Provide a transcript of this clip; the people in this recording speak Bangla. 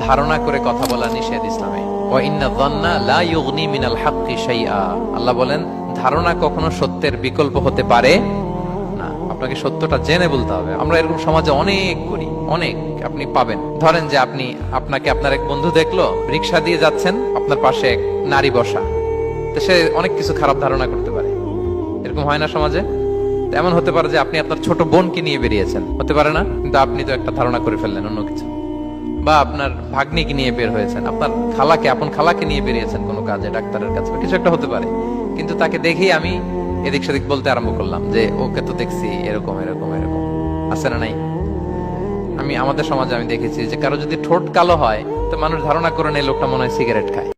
ধারণা করে কথা বলা নিষেধ ইসলামে। ওয়া ইন্না যান্না লা ইউগনি মিনাল হাক্কি শাইআ। আল্লাহ বলেন ধারণা কখনো সত্যের বিকল্প হতে পারে না। আপনাকে সত্যটা জেনে বলতে হবে। আমরা এরকম সমাজে অনেক করি, অনেক আপনি পাবেন। ধরেন যে আপনাকে আপনার এক বন্ধু দেখলো, রিকশা দিয়ে যাচ্ছেন, আপনার পাশে এক নারী বসা, তো সে অনেক কিছু খারাপ ধারণা করতে পারে। এরকম হয় না সমাজে? এমন হতে পারে যে আপনি আপনার ছোট বোনকে নিয়ে বেরিয়েছেন, হতে পারে না? কিন্তু আপনি তো একটা ধারণা করে ফেললেন অন্য কিছু। বা আপনার ভাগ্নিকে নিয়ে বের হয়েছেন, আপনার আপন খালাকে নিয়ে বেরিয়েছেন কোনো কাজে, ডাক্তারের কাছে, কিছু একটা হতে পারে। কিন্তু তাকে দেখেই আমি এদিক সেদিক বলতে আরম্ভ করলাম যে ওকে তো দেখছি এরকম এরকম এরকম। আছে না নাই? আমাদের সমাজে আমি দেখেছি যে কারো যদি ঠোঁট কালো হয় তো মানুষ ধারণা করে নেয় লোকটা মনে হয় সিগারেট খায়।